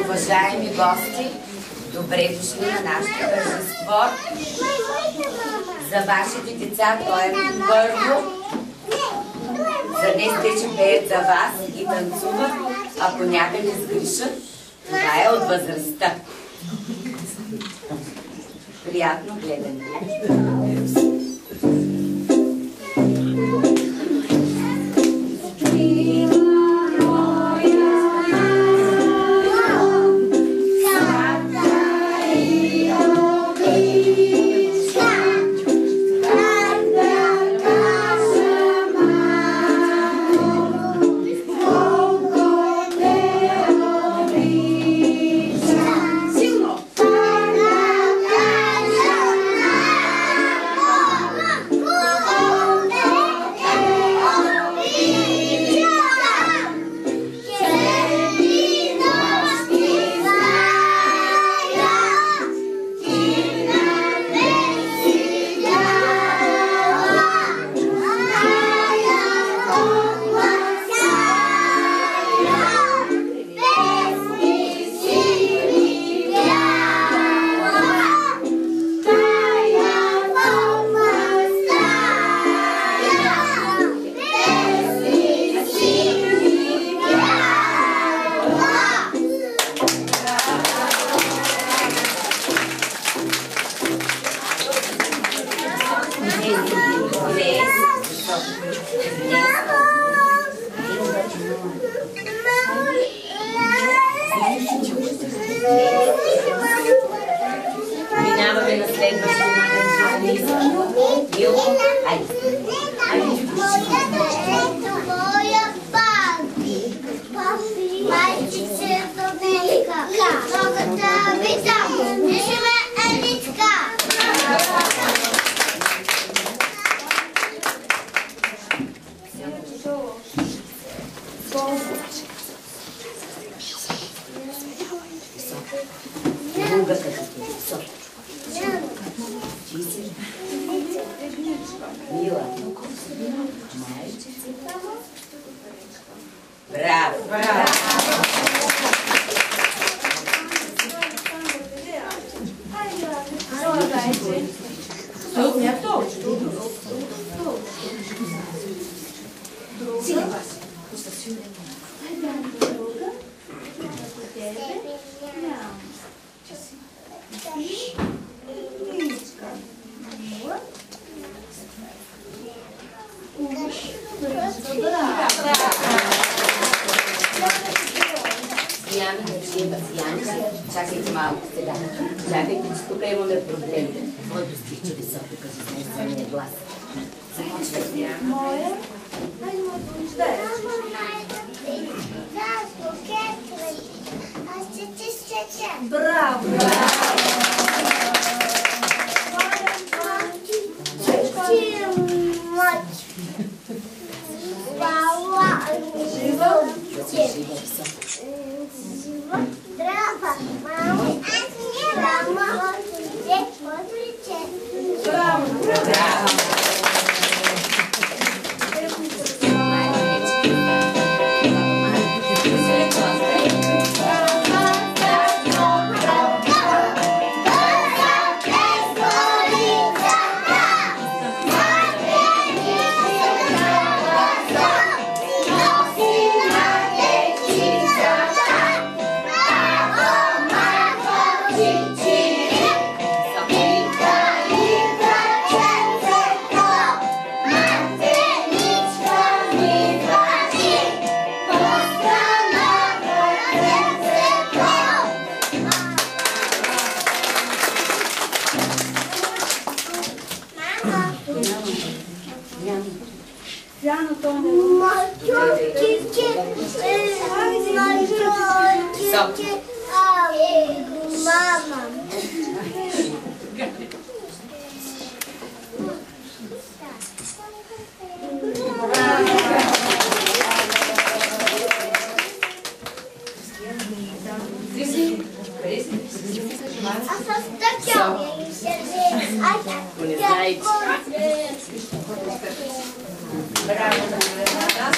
Уважаеми гости, добре дошли на нашето тържество. За вашите деца то е първо. За днес те ще пеят за вас и танцуват. Ако някъде сгрешат, това е от възрастта. Приятно гледане. Минаваме на следващия Милко. Мила. Браво! Браво! Чакайте малко сега. Чакайте, че тук имаме проблем. Твой достича високо, като смесвания глас. Започвайте. Моя? Хайде, браво! Ако не знаете. Браво на Милена.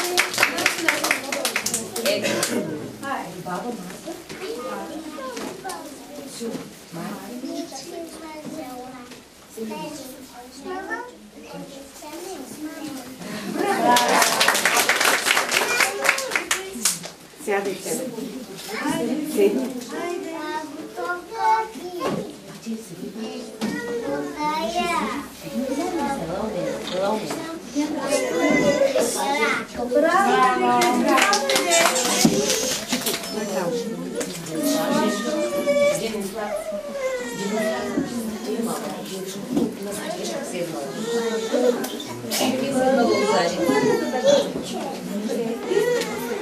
Ето. Сядайте.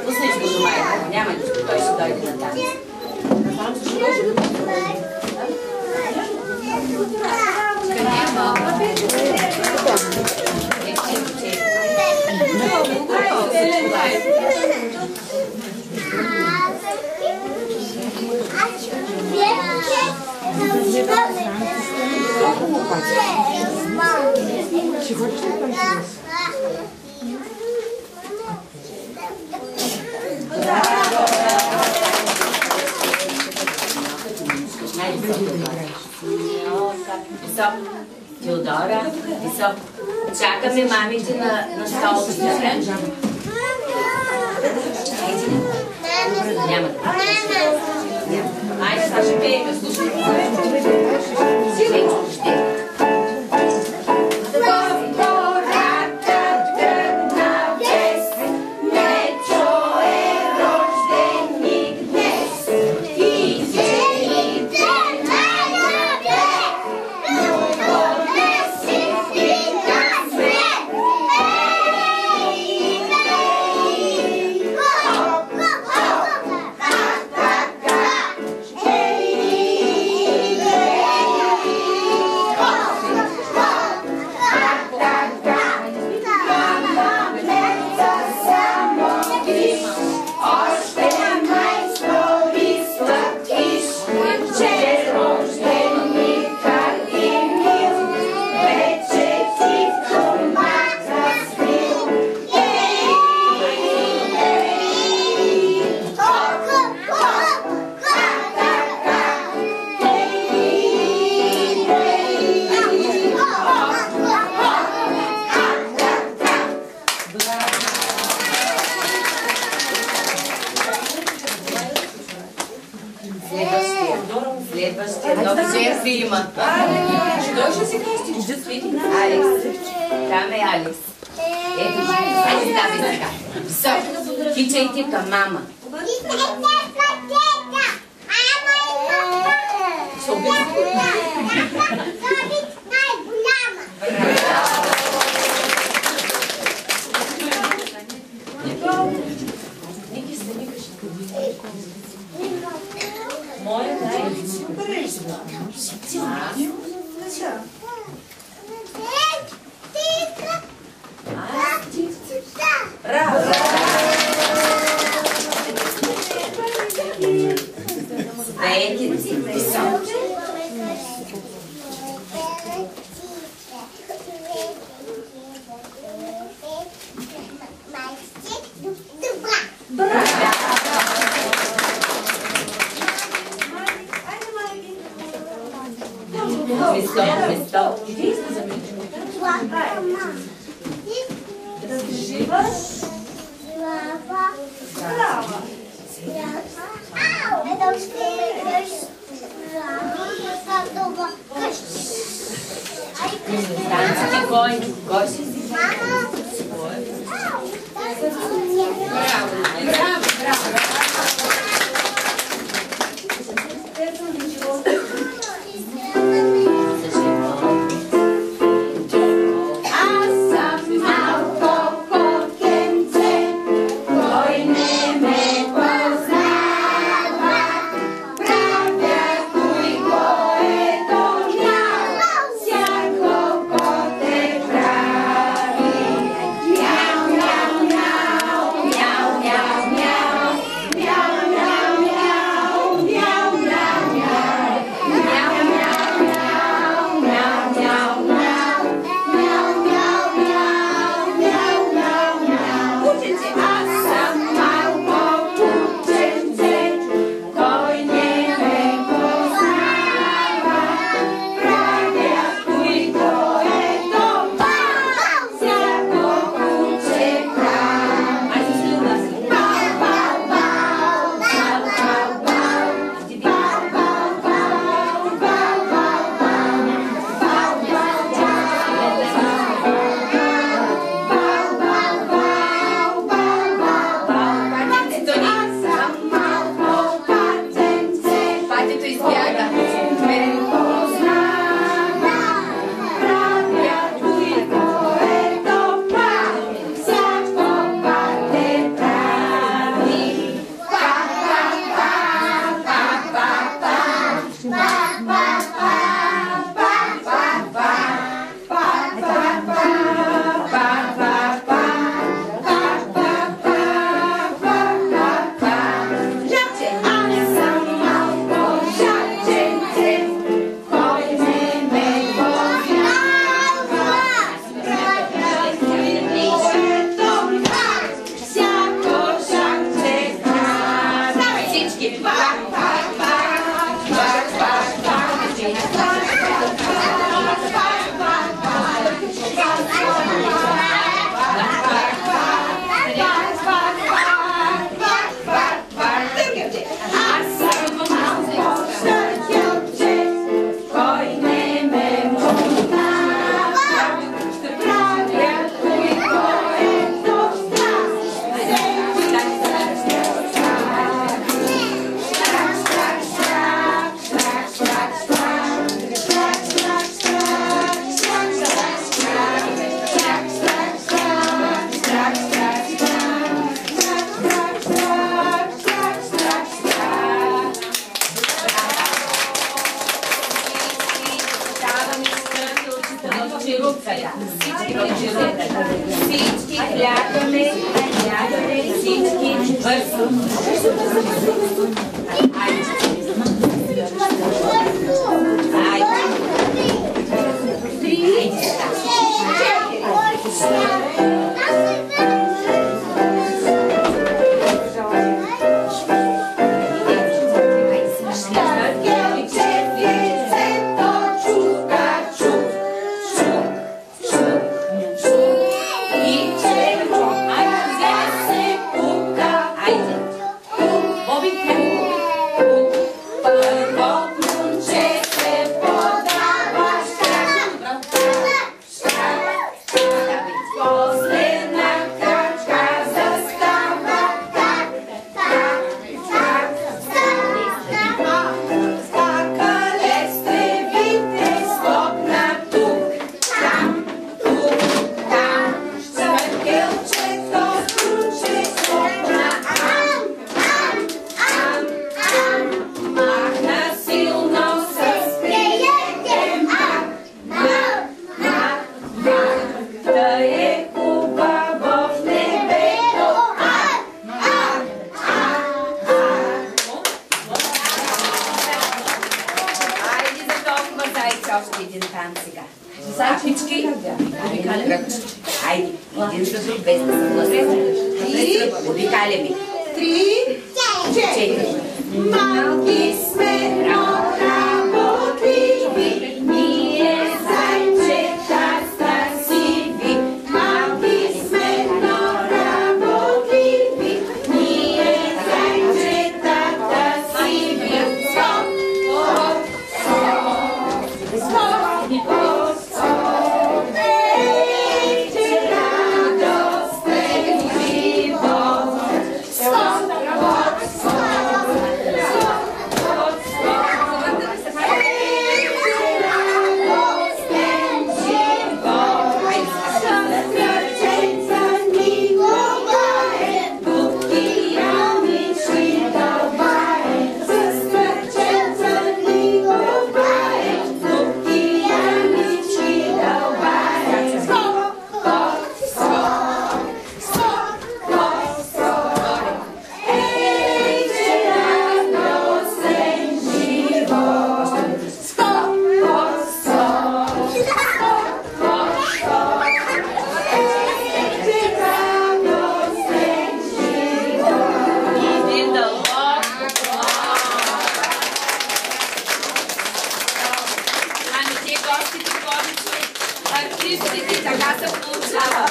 Пуснеш го до майка, няма нищо, той ще дойде на танц. Висок. Теодора. Висок. Чакаме мамите на столчета. Няма да. Айде, сега ще пеем. Слушай. Следващия много филма. Той ще се кръсти. Алекс. Там е Алекс. Ето, айде стави така. Висок. Кичайте към мама. Моля, дай. Браво! Заедите, високи. Место. Танците кой? Кой си? Браво, браво. всички. Всички клякаме, всички бързо. Още един танц сега. Зайчички. Айде, един за друг, без да се гласят. Обикаляме. 3, 4. Малки сме, но работливи. Ние зайчета красиви. Малки сме, но работливи. Ние зайчета красиви. Артистите така се получава.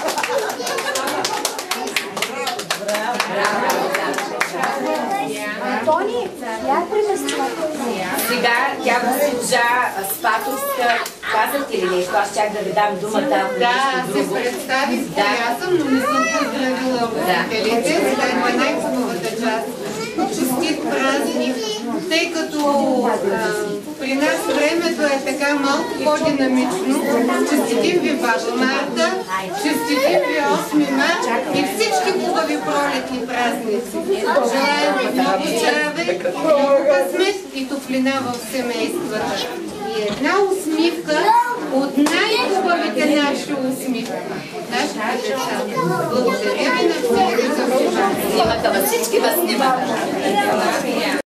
Антони, я принесла. Сега тя госпожа Спатовска, казахте ли нещо? Аз чак да ви дам думата. Да, се представих, аз съм, но не съм поздравила родителите. Сега е най-хубавата част. Честит празник, тъй като при нас времето е така малко по-динамично. Честитим ви Баба Марта, честитим ви 8 март и всички хубави пролетни празници. Желаем ви много здраве, много късмет и топлина в семействата. И една усмивка от най-хубавите наши усмивки. Нашите деца. Благодаря ви на всички за вниманието. Всички вас снимаха.